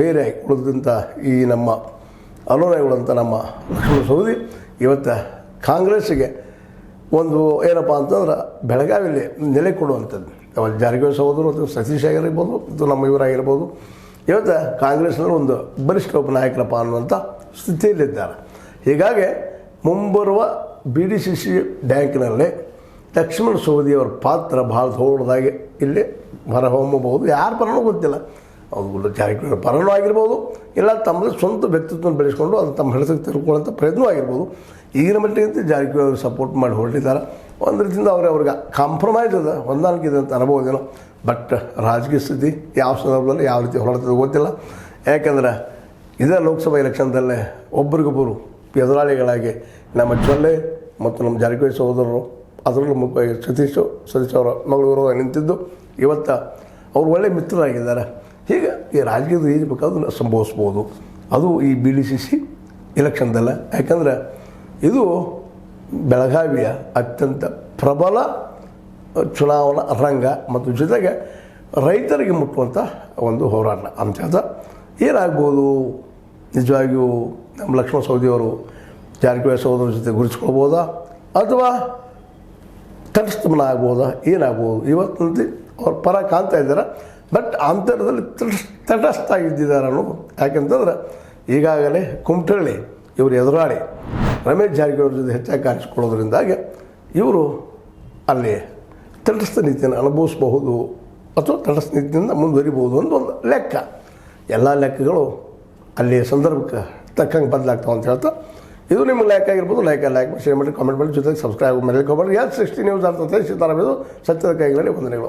ಬೇರೆ ಉಳಿದಂಥ ಈ ನಮ್ಮ ಅನುಯಾಯಿಗಳಂಥ ನಮ್ಮ ಲಕ್ಷ್ಮಣ ಸವದಿ ಇವತ್ತು ಕಾಂಗ್ರೆಸ್ಸಿಗೆ ಒಂದು ಏನಪ್ಪ ಅಂತಂದ್ರೆ ಬೆಳಗಾವಿಯಲ್ಲಿ ನೆಲೆ ಕೊಡುವಂಥದ್ದು. ಜಾರಕಿಹೊಳಿ ಸಹೋದರು ಅಥವಾ ಸತೀಶ್ ಆಗಿರ್ಬೋದು ಅಥವಾ ನಮ್ಮ ಇವರಾಗಿರ್ಬೋದು ಇವತ್ತು ಕಾಂಗ್ರೆಸ್ನಲ್ಲಿ ಒಂದು ಬಲಿಷ್ಠ ನಾಯಕರಪ್ಪ ಅನ್ನುವಂಥ ಸ್ಥಿತಿಯಲ್ಲಿದ್ದಾರೆ. ಹೀಗಾಗಿ ಮುಂಬರುವ BDCC ಬ್ಯಾಂಕ್ನಲ್ಲಿ ಲಕ್ಷ್ಮಣ ಸವದಿಯವರ ಪಾತ್ರ ಭಾಳ ದೊಡ್ಡದಾಗಿ ಇಲ್ಲಿ ಹೊರಹೊಮ್ಮಬಹುದು. ಯಾರ ಪರನೂ ಗೊತ್ತಿಲ್ಲ, ಅದು ಜಾರಕಿಹೊಳಿ ಪರನೂ ಆಗಿರ್ಬೋದು, ಇಲ್ಲ ತಮ್ಮದು ಸ್ವಂತ ವ್ಯಕ್ತಿತ್ವವನ್ನು ಬೆಳೆಸ್ಕೊಂಡು ಅದು ತಮ್ಮ ಹಿಡಿತಕ್ಕೆ ತಿಳ್ಕೊಳ್ಳೋಂಥ ಪ್ರಯತ್ನ ಆಗಿರ್ಬೋದು. ಈಗಿನ ಮಟ್ಟಿಗಂತೂ ಜಾರಕಿಹೊಳಿ ಸಪೋರ್ಟ್ ಮಾಡಿ ಹೊರಟಿದ್ದಾರೆ. ಒಂದು ರೀತಿಯಿಂದ ಅವ್ರಿಗೆ ಕಾಂಪ್ರಮೈಸ್ ಅದ, ಹೊಂದಾಣಿಕೆ ಇದೆ ಅಂತ ಅನ್ಬೋದೇನೋ. ಬಟ್ ರಾಜಕೀಯ ಸ್ಥಿತಿ ಯಾವ ಸಂದರ್ಭದಲ್ಲಿ ಯಾವ ರೀತಿ ಹೊರಡ್ತದೆ ಗೊತ್ತಿಲ್ಲ. ಯಾಕೆಂದ್ರೆ ಇದೇ ಲೋಕಸಭಾ ಎಲೆಕ್ಷನ್ದಲ್ಲೇ ಒಬ್ರಿಗೊಬ್ಬರು ಎದುರಾಳಿಗಳಾಗಿ ನಮ್ಮ ಜೊಲ್ಲೆ ಮತ್ತು ನಮ್ಮ ಜಾರಕಿಹೊಳಿ ಸಹೋದರರು, ಅದರಲ್ಲೂ ಮುಖ್ಯವಾಗಿ ಸತೀಶ್ ಅವರ ಮಗಳು ನಿಂತಿದ್ದು ಇವತ್ತು ಅವರು ಒಳ್ಳೆಯ ಮಿತ್ರರಾಗಿದ್ದಾರೆ. ಹೀಗೆ ಈ ರಾಜಕೀಯದ ಏನು ಬೇಕಾದ್ರೂ ಸಂಭವಿಸ್ಬೋದು, ಅದು ಈ BDCC ಎಲೆಕ್ಷನ್ದಲ್ಲ. ಯಾಕಂದರೆ ಇದು ಬೆಳಗಾವಿಯ ಅತ್ಯಂತ ಪ್ರಬಲ ಚುನಾವಣಾ ರಂಗ ಮತ್ತು ಜೊತೆಗೆ ರೈತರಿಗೆ ಮುಟ್ಟುವಂಥ ಒಂದು ಹೋರಾಟ ಅಂತ ಏನಾಗ್ಬೋದು. ನಿಜವಾಗಿಯೂ ನಮ್ಮ ಲಕ್ಷ್ಮಣ ಸವದಿಯವರು ಜಾರಕಿಹೊಳಿ ಸಹೋದರ ಜೊತೆ ಗುರುತಿಸ್ಕೊಳ್ಬೋದಾ ಅಥವಾ ತಟಸ್ಥಮನ ಆಗ್ಬೋದಾ, ಏನಾಗ್ಬೋದು? ಇವತ್ತಂತೆ ಅವ್ರ ಪರ ಕಾಣ್ತಾ ಇದ್ದಾರೆ, ಬಟ್ ಅಂತರದಲ್ಲಿ ತಟಸ್ಥ ಆಗಿದ್ದಾರೆ ಅನ್ನೋದು. ಯಾಕೆಂತಂದ್ರೆ ಈಗಾಗಲೇ ಕುಮಟಳ್ಳಿ ಇವರು ಎದುರಾಳಿ ರಮೇಶ್ ಜಾರಕಿಹೊಳಿ ಜೊತೆ ಹೆಚ್ಚಾಗಿ ಕಾಣಿಸ್ಕೊಳ್ಳೋದ್ರಿಂದಾಗಿ ಇವರು ಅಲ್ಲಿ ತಟಸ್ಥ ನೀತಿಯನ್ನು ಅನುಭವಿಸಬಹುದು ಅಥವಾ ತಟಸ್ಥ ನೀತಿಯಿಂದ ಮುಂದುವರಿಬಹುದು ಅಂತ ಒಂದು ಲೆಕ್ಕ. ಎಲ್ಲ ಲೆಕ್ಕಗಳು ಅಲ್ಲಿ ಸಂದರ್ಭಕ್ಕೆ ತಕ್ಕಂಗೆ ಬದಲಾಗ್ತಾವೆ ಅಂತ ಹೇಳ್ತಾ, ಇದು ನಿಮ್ಗೆ ಲೈಕ್ ಆಗಿರ್ಬೋದು. ಲೈಕ್ ಶೇರ್ ಮಾಡಿ, ಕಾಮೆಂಟ್ ಮಾಡಿ, ಜೊತೆಗೆ ಸಬ್ಸ್ಕ್ರೈಬ್ ಮಾಡಿ. 60 ನ್ಯೂಸ್ ಅರ್ಥ ಸೀತಾರಾಮ್ ಇದು ಸತ್ಯದ ಕೈಗಳಲ್ಲಿ ವಂದನೆಗಳು.